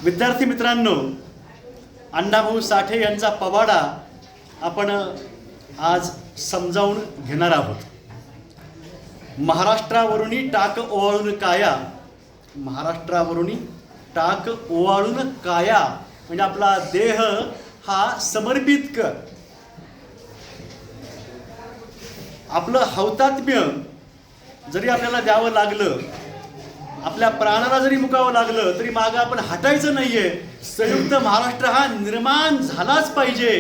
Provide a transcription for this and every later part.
विद्यार्थी मित्रांनो, अण्णाभाऊ साठे यांचा पवाडा आपण आज समजावून घेणार आहोत. महाराष्ट्रावरुनी टाक ओवाळून काया, महाराष्ट्रावरुनी टाक ओवाळून काया म्हणजे आपला देह हा समर्पित कर. आपलं हौतात्म्य जरी आपल्याला द्यावं लागलं, आपल्या प्राणाला जरी मुकावं लागलं, तरी मागं आपण हटायचं नाहीये. संयुक्त महाराष्ट्र हा निर्माण झालाच पाहिजे.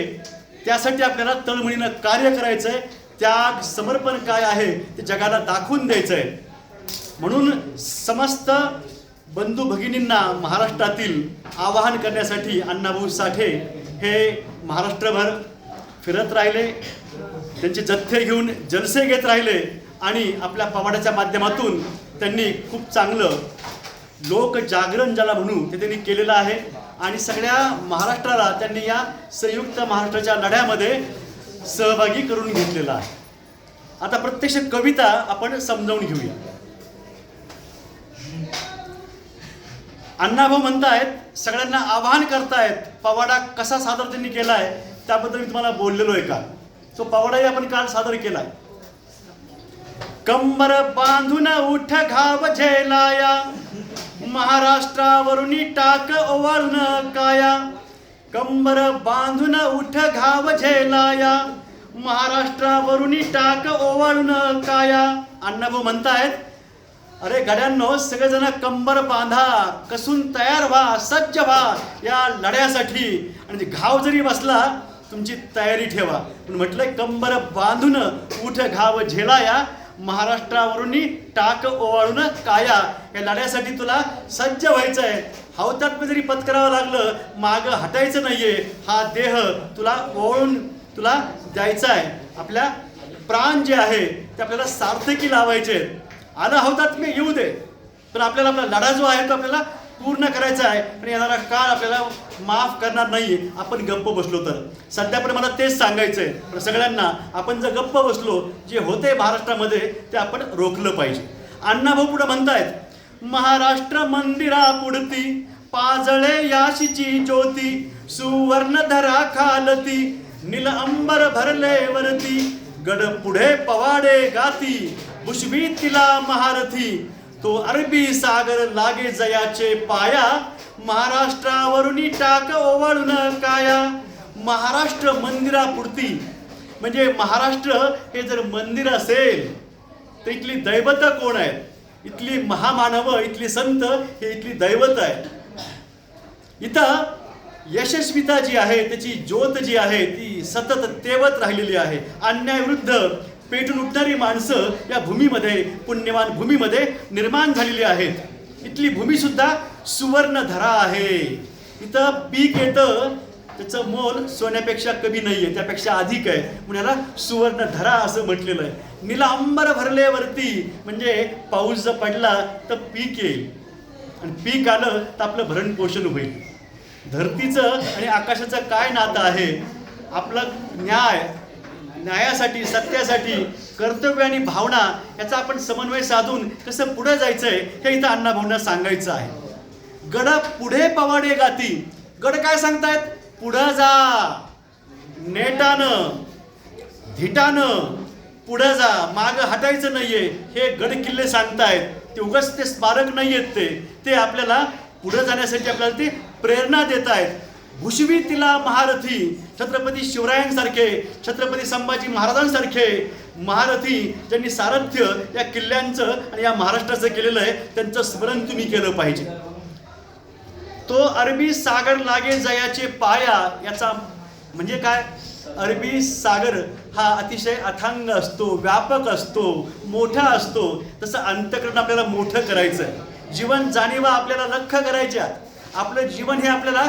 त्यासाठी आपल्याला तळमळीनं कार्य करायचंय. त्याग समर्पण काय आहे ते जगाला दाखवून द्यायचंय. म्हणून समस्त बंधू भगिनींना महाराष्ट्रातील आवाहन करण्यासाठी अण्णाभाऊ साठे हे महाराष्ट्रभर फिरत राहिले. त्यांचे जथ्थे घेऊन जलसे घेत राहिले आणि आपल्या पवाड्याच्या माध्यमातून त्यांनी खूप चांगलं लोक जागरण ज्याला म्हणू ते त्यांनी केलेलं आहे. आणि सगळ्या महाराष्ट्राला त्यांनी या संयुक्त महाराष्ट्राच्या लढ्यामध्ये सहभागी करून घेतलेला आहे. आता प्रत्यक्ष कविता आपण समजावून घेऊया. अण्णाभाऊ म्हणतायत, सगळ्यांना आवाहन करतायत. पवाडा कसा सादर त्यांनी केलाय त्याबद्दल मी तुम्हाला बोललेलो आहे का. तो पवाडाही आपण काल सादर केलाय. कंबर बांधून उठ घाव झेलाया, महाराष्ट्रावरुनी टाक ओवाळून काया. कंबर बांधून उठ घाव झेलाया, महाराष्ट्रावरुनी टाक ओवाळून काया. अण्णाभाऊ म्हणतायत, अरे गड्यांनो, सगळेजण कंबर बांधा, कसून तयार व्हा, सज्ज व्हा या लढ्यासाठी. आणि घाव जरी बसला तुमची तयारी ठेवा. म्हणून म्हटलंय कंबर बांधून उठ घाव झेलाया, महाराष्ट्रावरुनी टाक ओवाळून काया. या लढ्यासाठी तुला सज्ज व्हायचं आहे. हौतात्म्य जरी पत्करावं लागलं, मागं हटायचं नाहीये. हा देह तुला ओवाळून तुला द्यायचा आहे. आपल्या प्राण जे आहे ते आपल्याला सार्थकी लावायचे. आलं हौतात्म्य येऊ दे, पण आपल्याला आपला लढा जो आहे तो आपल्याला पूर्ण करायचा आहे. आणि येणारा काळ आपल्याला माफ करणार नाही आपण गप्प बसलो तर. सध्या पण मला तेच सांगायचं आहे. पण सगळ्यांना आपण जर गप्प बसलो, जे होते महाराष्ट्रामध्ये ते आपण रोखलं पाहिजे. अण्णाभाऊ पुढे म्हणतायत, महाराष्ट्र मंदिरा पुढती पाजळे याशीची ज्योती, सुवर्ण धरा खालती नील अंबर भरले वरती. गड पुढे पवाडे गाती, बुशवी तिला महारथी. तो अरबी सागर लागे जयाचे पाया, महाराष्ट्रावरुनी टाक ओवाळून काया. महाराष्ट्र मंदिरापुरती म्हणजे महाराष्ट्र हे जर मंदिर असेल तर इथली दैवत कोण आहे? इथली महामानव, इथली संत हे इथली दैवत आहे. इथं यशस्विता जी आहे, त्याची ज्योत जी आहे ती सतत तेवत राहिलेली आहे. अन्यायाविरुद्ध पेटून उठणारी माणसं या भूमीमध्ये, पुण्यवान भूमीमध्ये निर्माण झालेली आहेत. इथली भूमी सुद्धा सुवर्णधरा आहे. इथं पीक येतं, त्याचं मोल सोन्यापेक्षा कमी नाहीये, त्यापेक्षा अधिक आहे. म्हणून याला सुवर्णधरा असं म्हटलेलं आहे. नीला अंबर भरले वरती म्हणजे पाऊस जर पडला तर पीक येईल, आणि पीक आलं तर आपलं भरण पोषण होईल. धरतीचं आणि आकाशाचं काय नातं आहे? आपला न्यायासाठी, सत्यासाठी कर्तव्य आणि भावना याचा आपण समन्वय साधून कसं पुढे जायचंय हे इथं अण्णाभाऊंना सांगायचं आहे. गड पुढे पवाडे गाती. गड काय सांगतायत? पुढं जा, नेटानं धिटानं पुढं जा, मागं हटायचं नाहीये. हे गड किल्ले सांगतायत. ते उगाच ते स्मारक नाहीयेत, ते आपल्याला पुढे जाण्यासाठी आपल्याला ते प्रेरणा देत आहेत. भुशवी तिला महारथी, छत्रपती शिवरायांसारखे, छत्रपती संभाजी महाराजांसारखे महारथी ज्यांनी सारथ्य या किल्ल्यांचं आणि या महाराष्ट्राचं केलेलं आहे, त्यांचं स्मरण तुम्ही केलं पाहिजे. तो अरबी सागर लागे जयाचे पाया, याचा म्हणजे काय? अरबी सागर हा अतिशय अथांग असतो, व्यापक असतो, मोठा असतो. तसं अंतःकरण आपल्याला मोठं करायचं आहे. जीवन जाणीवा आपल्याला लख्ख करायच्या. आपलं जीवन हे आपल्याला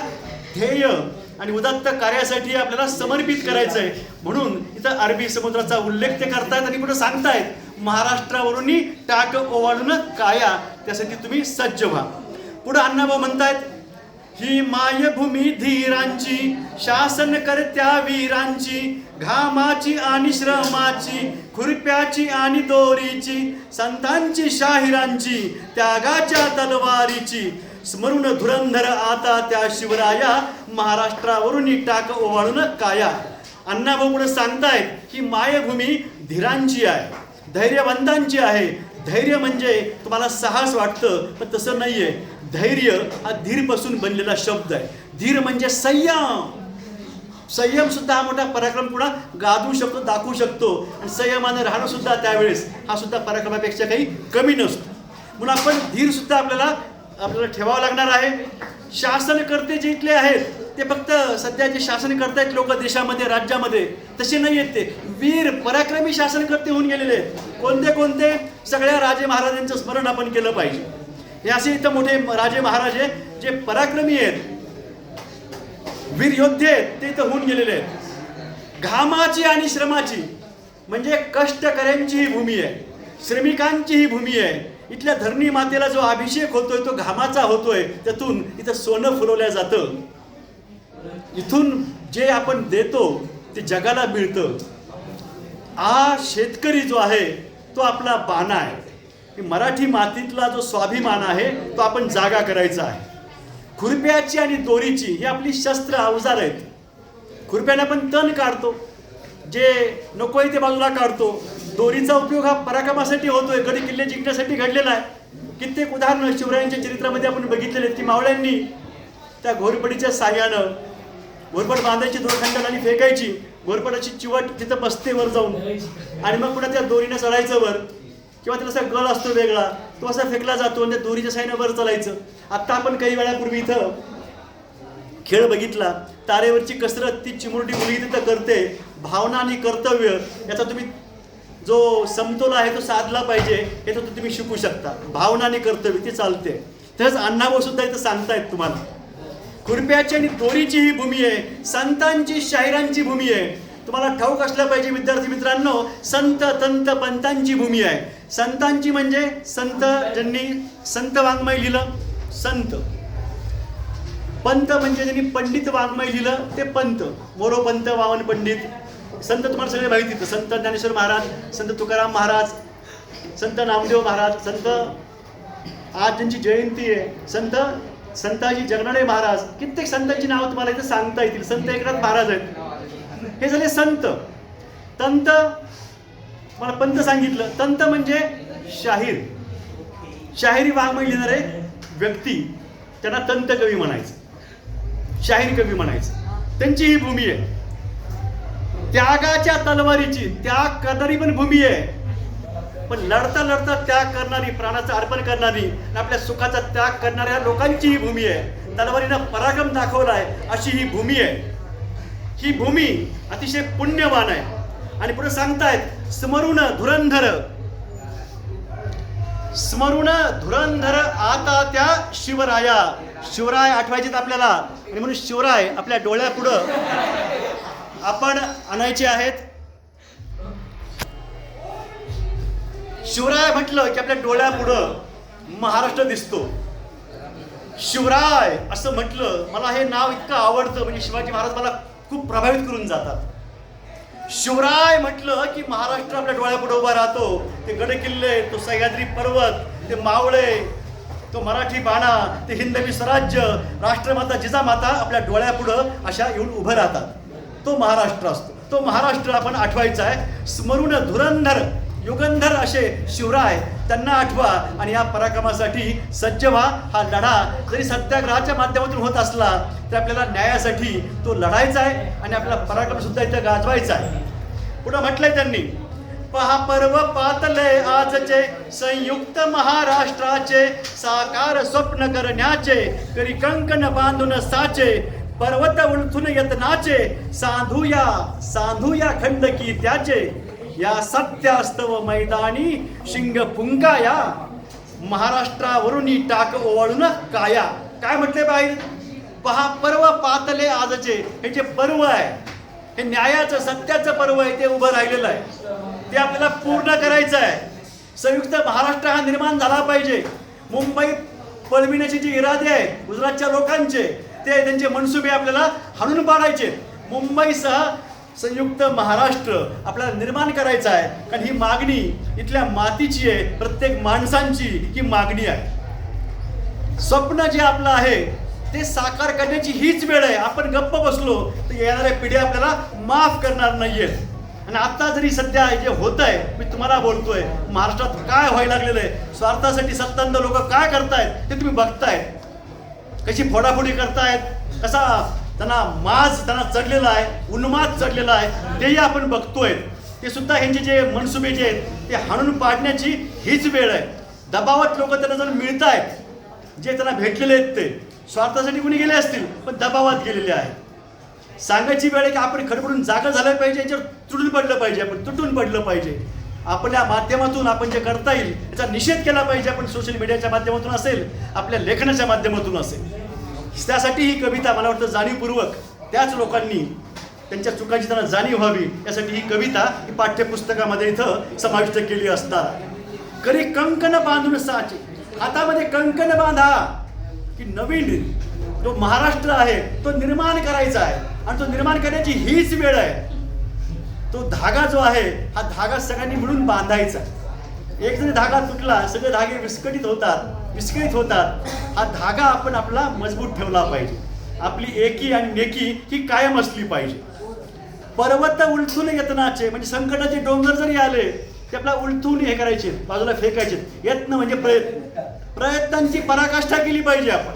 ध्येय आणि उदात्त कार्यासाठी आपल्याला समर्पित करायचं आहे. म्हणून इथं अरबी समुद्राचा उल्लेख ते करतायत आणि पुढे सांगतायत, महाराष्ट्रावरुनी टाक ओवाळून काया, त्यासाठी तुम्ही सज्ज व्हा. पुढे अण्णाभाऊ म्हणतायत, ही मायभूमी धीरांची, शासन करत्या वीरांची, घामाची आणि श्रमाची, खुरप्याची आणि दोरीची, संतांची शाहिरांची, त्यागाच्या तलवारीची, स्मरून धुरंधर आता त्या शिवराया, महाराष्ट्रावरून टाक ओवाळून काया. अण्णाभाऊ पुढे सांगतायत की मायभूमी धीरांची आहे, धैर्यवंतांची आहे. धैर्य म्हणजे तुम्हाला साहस वाटतं, पण तसं नाहीये. धैर्य हा धीरपासून बनलेला शब्द आहे. धीर म्हणजे संयम. संयम सुद्धा हा मोठा पराक्रम पुन्हा गाजवू शकतो, दाखवू शकतो. आणि संयमाने राहणं सुद्धा त्यावेळेस हा सुद्धा पराक्रमापेक्षा काही कमी नसतो. म्हणून आपण धीर सुद्धा आपल्याला ठेवावं लागणार आहे. शासनकर्ते जे इथले आहेत ते फक्त सध्या जे शासन करतायत लोक देशामध्ये, राज्यामध्ये, तसे नाही आहेत. ते वीर पराक्रमी शासनकर्ते होऊन गेलेले आहेत. कोणते कोणते? सगळ्या राजे महाराजांचं स्मरण आपण केलं पाहिजे. हे असे इथं मोठे राजे महाराजे जे पराक्रमी आहेत, वीर योद्धे आहेत, ते इथं होऊन गेलेले आहेत. घामाची आणि श्रमाची म्हणजे कष्टकऱ्यांची ही भूमी आहे, श्रमिकांची ही भूमी आहे. इथल्या धरणी मातेला जो अभिषेक होतोय तो घामाचा होतोय. त्यातून इथं सोनं फुलवलं जातं. इथून जे आपण देतो ते जगाला मिळतं. हा शेतकरी जो आहे तो आपला बाणा आहे. मराठी मातीतला जो स्वाभिमान आहे तो आपण जागा करायचा आहे. खुरप्याची आणि दोरीची ही आपली शस्त्र अवजार आहेत. खुरप्याने आपण तण काढतो, जे नको आहे ते बाजूला काढतो. दोरीचा उपयोग हा पराक्रमासाठी होतोय, गड किल्ले जिंकण्यासाठी घडलेला आहे. कित्येक उदाहरणं शिवरायांच्या चरित्रामध्ये आपण बघितलेले आहेत की मावळ्यांनी त्या घोरपडीच्या साह्यानं घोरपड बांधायची, दोरखंडाला आणि फेकायची. घोरपडाची चिवट तिथं बसते वर जाऊन, आणि मग पुन्हा त्या दोरीनं चढायचं वर, किंवा त्याला असा गळ असतो वेगळा, तो असा फेकला जातो आणि त्या दोरीच्या साह्यानं वर चालायचं. आत्ता आपण काही वेळापूर्वी इथं खेळ बघितला, तारेवरची कसरत ती चिमुरडी मुलगी तिथं करते. भावना आणि कर्तव्य याचा तुम्ही जो समतोल आहे तो साधला पाहिजे, हे तर तुम्ही शिकू शकता. भावना आणि कर्तव्य ते चालते. तसंच अण्णाभाऊ सुद्धा इथं सांगतायत तुम्हाला, खुरप्याची आणि दोरीची ही भूमी आहे, संतांची शाहिरांची भूमी आहे. तुम्हाला ठाऊक असलं पाहिजे विद्यार्थी मित्रांनो, संत तंत पंतांची भूमी आहे. संतांची म्हणजे संत ज्यांनी संत वाङ्मय लिहिलं, संत. पंत म्हणजे ज्यांनी पंडित वाङ्मय लिहिलं ते पंत. मोरोपंत, वामन पंडित. संत तुम्हाला सगळे माहिती आहेत. संत ज्ञानेश्वर महाराज, संत तुकाराम महाराज, संत नामदेव महाराज, संत आज ज्यांची जयंती आहे, संताजी जगनाडे महाराज. कित्येक संतांची नावं तुम्हाला इथे सांगता येतील. संत एकनाथ महाराज आहेत. हे झाले संत. तंत मला पंत सांगितलं. तंत म्हणजे शाहीर, शाहिरी वाङ्मय लिहिणारे व्यक्ती, त्यांना तंत कवी म्हणायचं, शाहीर कवी म्हणायचं. त्यांची ही भूमी आहे. त्यागाच्या तलवारीची, त्याग करणारी पण भूमी आहे. पण लढता लढता त्याग करणारी, प्राणाचं अर्पण करणारी, आपल्या सुखाचा त्याग करणाऱ्या लोकांची ही भूमी आहे. तलवारीनं पराक्रम दाखवलाय अशी ही भूमी आहे. ही भूमी अतिशय पुण्यवान आहे. आणि पुढे सांगतायत स्मरून धुरंधर, स्मरून धुरंधर आता त्या शिवराया. शिवराय आठवायचेत आपल्याला, आणि म्हणून शिवराय आपल्या डोळ्यापुढं आपण आणायचे आहेत. शिवराय म्हटलं की आपल्या डोळ्यापुढं महाराष्ट्र दिसतो. शिवराय असं म्हटलं, मला हे नाव इतकं आवडतं, म्हणजे शिवाजी महाराज मला खूप प्रभावित करून जातात. शिवराय म्हटलं की महाराष्ट्र आपल्या डोळ्यापुढे उभा राहतो. ते गडकिल्ले, तो सह्याद्री पर्वत, ते मावळे, तो मराठी बाणा, ते हिंदवी स्वराज्य, राष्ट्रमाता जिजामाता आपल्या डोळ्यापुढं अशा येऊन उभं राहतात. तो महाराष्ट्र असतो. तो महाराष्ट्र आपण आठवायचा आहे. स्मरून धुरंधर, युगंधर असे शिवराय, त्यांना आठवा आणि या पराक्रमासाठी सज्ज व्हा. हा लढा जरी सत्याग्रहाच्या माध्यमातून होत असला तर आपल्याला न्यायासाठी तो लढायचा आहे आणि आपला पराक्रम सुद्धा इथं गाजवायचा आहे. पुढं म्हटलंय त्यांनी, पहा पर्व पातले आजचे, संयुक्त महाराष्ट्राचे, साकार स्वप्न करण्याचे, करी कंकण बांधून साचे, पर्वत उलथून यत्नाचे, सांधूया खंड की त्याचे, या सत्यास्तव मैदानी शिंग पुंकाया, महाराष्ट्रावरून टाक ओवाळून काया. काय म्हटले बाहेर? पहा पर्व पातले आजचे. हे जे पर्व आहे हे न्यायाचं, सत्याचं पर्व आहे, ते उभं राहिलेलं आहे. ते आपल्याला पूर्ण करायचं आहे. संयुक्त महाराष्ट्र हा निर्माण झाला पाहिजे. मुंबई पळविण्याचे जे इरादे आहेत गुजरातच्या लोकांचे, ते त्यांचे मनसुबे आपल्याला हाणून पाडायचे. मुंबईसह संयुक्त महाराष्ट्र आपल्याला निर्माण करायचा आहे. कारण ही मागणी इथल्या मातीची आहे, प्रत्येक माणसांची ही मागणी आहे. स्वप्न जे आपलं आहे ते साकार करण्याची हीच वेळ आहे. आपण गप्प बसलो तर येणाऱ्या पिढ्या आपल्याला माफ करणार नाहीयेत. आणि आता जरी सध्या जे होत आहे, मी तुम्हाला बोलतोय, महाराष्ट्रात काय व्हायला लागलेलं आहे, स्वार्थासाठी सत्तांध लोक काय करतायत ते तुम्ही बघताय. कशी फोडाफोडी करतायत, कसा त्यांना चढलेला आहे, उन्माद चढलेला आहे, तेही आपण बघतोय. ते सुद्धा ह्यांचे जे मनसुबे जे आहेत ते हाणून पाडण्याची हीच वेळ आहे. दबावात लोक त्यांना जर मिळत आहेत, जे त्यांना भेटलेले आहेत ते स्वार्थासाठी कुणी गेले असतील पण दबावात गेलेले आहेत. सांगायची वेळ आहे की आपण खडबडून जागा झालं पाहिजे, याच्यावर तुटून पडलं पाहिजे, आपण तुटून पडलं पाहिजे. आपल्या माध्यमातून आपण जे करता येईल याचा निषेध केला पाहिजे. आपण सोशल मीडियाच्या माध्यमातून असेल, आपल्या लेखनाच्या माध्यमातून असेल. त्यासाठी ही कविता मला वाटतं जाणीवपूर्वक त्याच लोकांनी त्यांच्या चुकांची त्यांना जाणीव व्हावी यासाठी ही कविता ही पाठ्यपुस्तकामध्ये इथं समाविष्ट केली असणार. करी कंकण बांधून साचे, हातामध्ये कंकण बांधा की नवीन जो महाराष्ट्र आहे तो निर्माण करायचा आहे. आणि तो निर्माण करण्याची हीच वेळ आहे. तो धागा जो आहे हा धागा सगळ्यांनी मिळून बांधायचा. एक जरी धागा तुटला सगळे धागे विस्कळीत होतात. हा धागा आपण आपला मजबूत ठेवला पाहिजे. आपली एकी आणि नेकी ही कायम असली पाहिजे. पर्वत उलथून यत्नाचे, म्हणजे संकटाचे डोंगर जरी आले ते आपला उलथून हे करायचे, बाजूला फेकायचे. यत्न म्हणजे प्रयत्नांची पराकाष्ठा केली पाहिजे आपण.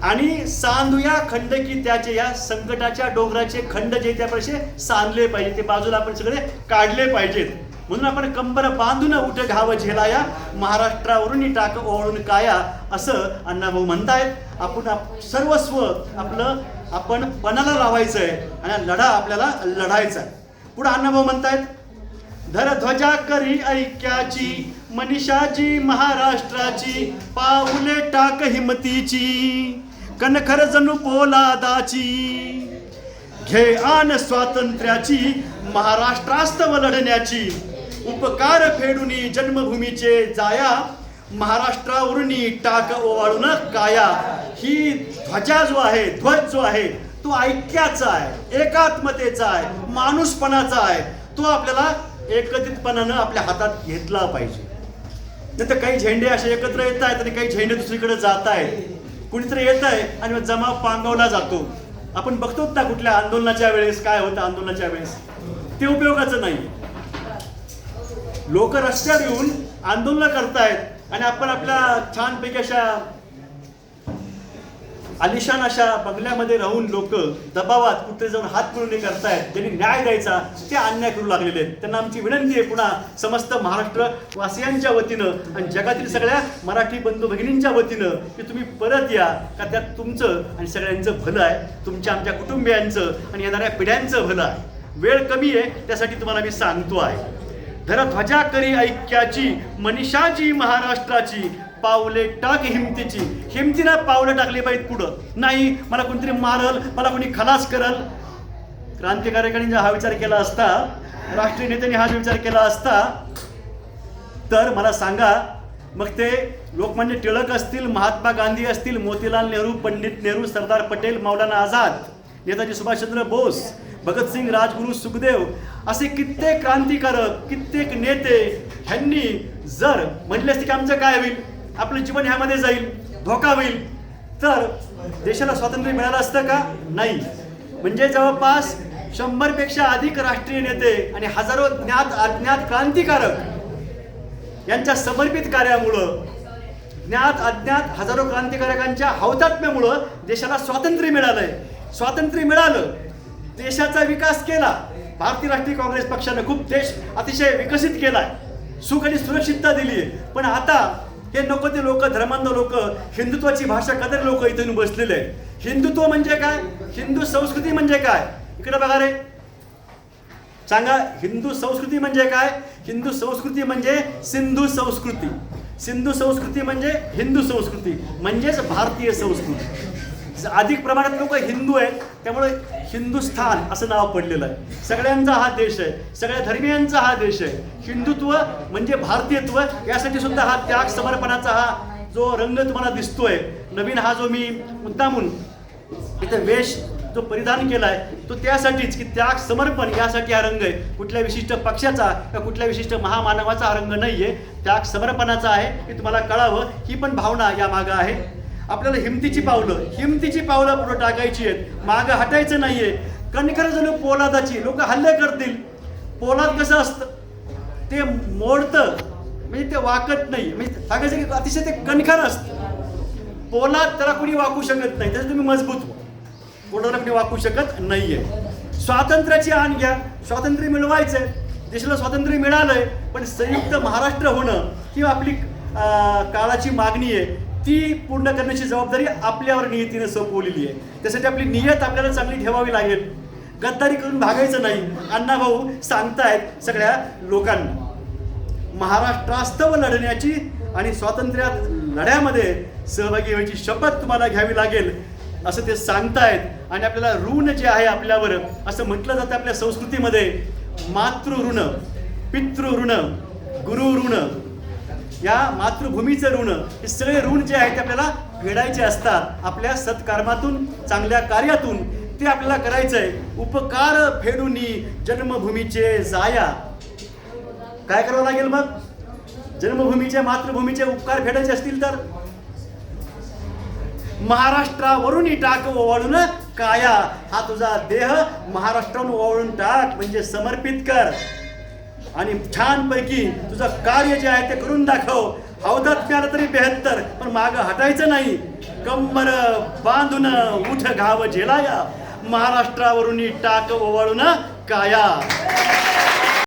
आणि सांधूया खंड की त्याचे, या संकटाच्या डोंगराचे खंड जे त्याप्रमाणे सांधले पाहिजे, ते बाजूला आपण सगळे काढले पाहिजेत. म्हणून आपण कंबर बांधून उठ घाव झेलाया, महाराष्ट्रावरून टाक ओवाळून काया, असं अण्णाभाऊ म्हणतायत. आपण सर्वस्व आपलं आपण पणाला लावायचं आहे आणि लढा आपल्याला लढायचा आहे. पुढे अण्णाभाऊ म्हणतायत, धर ध्वजा करी ऐक्याची, मनीषाजी महाराष्ट्राची, पाऊले टाक हिमतीची, कणखर जणू पोलादाची, घे आन स्वातंत्र्याची, महाराष्ट्रास्तव लढण्याची, उपकार फेडूनी जन्मभूमीचे जाया, महाराष्ट्रावरून टाक ओवाळून काया. ही ध्वजा जो आहे, ध्वज जो आहे तो ऐक्याचा आहे, एकात्मतेचा आहे, माणूसपणाचा आहे. तो आपल्याला एकत्रितपणानं आपल्या हातात घेतला पाहिजे. नाही तर काही झेंडे असे एकत्र येत आहेत आणि काही झेंडे दुसरीकडे जात आहेत. कुणीतरी येत आहे आणि मग जमाव पांगवला जातो. आपण बघतो ना कुठल्या आंदोलनाच्या वेळेस काय होतं, आंदोलनाच्या वेळेस ते उपयोगाचं नाही. लोक रस्त्यावर येऊन आंदोलन करतायत आणि आपण आपल्या छानपैकी अशा आलिशान अशा बंगल्यामध्ये राहून लोक दबावात कुठे जाऊन हात मिळवणी करतायत. ज्यांनी न्याय द्यायचा ते अन्याय करू लागलेले आहेत. त्यांना आमची विनंती आहे पुन्हा समस्त महाराष्ट्र वासियांच्या वतीनं आणि जगातील सगळ्या मराठी बंधू भगिनींच्या वतीनं की तुम्ही परत या, का त्यात तुमचं आणि सगळ्यांचं भलं आहे, तुमच्या आमच्या कुटुंबियांचं आणि येणाऱ्या पिढ्यांचं भलं आहे. वेळ कमी आहे त्यासाठी तुम्हाला मी सांगतो आहे. धर ध्वजा करी ऐक्याची, मनीषाजी महाराष्ट्राची, पावले टाक हिमतीची. हिमतीनं पावलं टाकली पाहिजेत पुढं. नाही मला कोणतरी मारल, मला कोणी खलास करल. क्रांतिकारकांनी हा विचार केला असता, राष्ट्रीय नेत्यांनी हा विचार केला असता तर मला सांगा, मग ते लोकमान्य टिळक असतील, महात्मा गांधी असतील, मोतीलाल नेहरू, पंडित नेहरू, सरदार पटेल, मौलाना आझाद, नेताजी सुभाषचंद्र बोस, भगतसिंग, राजगुरू, सुखदेव, असे कित्येक क्रांतिकारक, कित्येक नेते ह्यांनी जर म्हणले असते की आमचं काय होईल, आपलं जीवन ह्यामध्ये जाईल, धोका होईल, तर देशाला स्वातंत्र्य मिळालं असतं का? नाही. म्हणजे जवळपास 100 पेक्षा अधिक राष्ट्रीय नेते आणि हजारो ज्ञात अज्ञात क्रांतिकारक यांच्या समर्पित कार्यामुळं, ज्ञात अज्ञात हजारो क्रांतिकारकांच्या हौतात्म्यामुळं देशाला स्वातंत्र्य मिळालंय. स्वातंत्र्य मिळालं, देशाचा विकास केला. भारतीय राष्ट्रीय काँग्रेस पक्षानं खूप देश अतिशय विकसित केलाय, सुख आणि सुरक्षितता दिली आहे. पण आता हे नको ते लोक, धर्मांध लोक, हिंदुत्वाची भाषा करणारे लोक इथून बसलेले आहेत. हिंदुत्व म्हणजे काय? हिंदू संस्कृती म्हणजे काय? इकडे बघा रे, सांगा, हिंदू संस्कृती म्हणजे काय? हिंदू संस्कृती म्हणजे सिंधू संस्कृती. सिंधू संस्कृती म्हणजे हिंदू संस्कृती म्हणजेच भारतीय संस्कृती. अधिक प्रमाणात लोक हिंदू आहेत, त्यामुळे हिंदुस्थान असं नाव पडलेलं आहे. सगळ्यांचा हा देश आहे, सगळ्या धर्मियांचा हा देश आहे. हिंदुत्व म्हणजे भारतीयत्व. यासाठी सुद्धा हा त्याग समर्पणाचा हा जो रंग तुम्हाला दिसतोय नवीन, हा जो मी मुद्दामून इथे वेश जो परिधान केला आहे तो त्यासाठीच की त्याग समर्पण यासाठी हा रंग आहे. कुठल्या विशिष्ट पक्षाचा किंवा कुठल्या विशिष्ट महामानवाचा हा रंग नाही आहे, त्याग समर्पणाचा आहे. हे तुम्हाला कळावं, ही पण भावना या मागं आहे. आपल्याला हिमतीची पावलं पुढे टाकायची आहेत, मागं हटायचं नाही आहे. कणखर जणू पोलादाची, लोक हल्ले करतील. पोलाद कसं असतं, ते मोडतं म्हणजे ते वाकत नाही, म्हणजे सांगायचं की अतिशय ते कणखर असतं. पोलाद त्याला कोणी वाकू शकत नाही, त्याचं तुम्ही मजबूत कोणाला कोणी वाकू शकत नाहीये. स्वातंत्र्याची आण घ्या, स्वातंत्र्य मिळवायचंय, देशाला स्वातंत्र्य मिळालंय, पण संयुक्त महाराष्ट्र होणं ही आपली काळाची मागणी आहे. ती पूर्ण करण्याची जबाबदारी आपल्यावर नियतीने सोपवलेली आहे. त्यासाठी आपली नियत आपल्याला चांगली ठेवावी लागेल. गद्दारी करून भागायचं नाही. अण्णाभाऊ सांगतायत सगळ्या लोकांना, महाराष्ट्रास्तव लढण्याची आणि स्वातंत्र्यात लढ्यामध्ये सहभागी व्हायची शपथ तुम्हाला घ्यावी लागेल असं ते सांगतायत. आणि आपल्याला ऋण जे आहे आपल्यावर, असं म्हटलं जातं आपल्या संस्कृतीमध्ये, मातृऋण, पितृऋण, गुरुऋण, या मातृभूमीचं ऋण, हे सगळे ऋण जे आहे ते आपल्याला फेडायचे असतात. आपल्या सत्कर्मातून, चांगल्या कार्यातून ते आपल्याला करायचं आहे. उपकार फेडूनी जन्मभूमीचे जाया. काय करावं लागेल मग? जन्मभूमीचे, मातृभूमीचे उपकार फेडायचे असतील तर महाराष्ट्रावरून टाक ओवाळून काया. हा तुझा देह महाराष्ट्रावरून ओवाळून टाक, म्हणजे समर्पित कर आणि छानपैकी तुझं कार्य जे आहे ते करून दाखव. हौदात मिळालं तरी 72, पण मागं हटायचं नाही. कंबर बांधून उठ घाव झेलाया, महाराष्ट्रावरून टाक ओवाळून काया.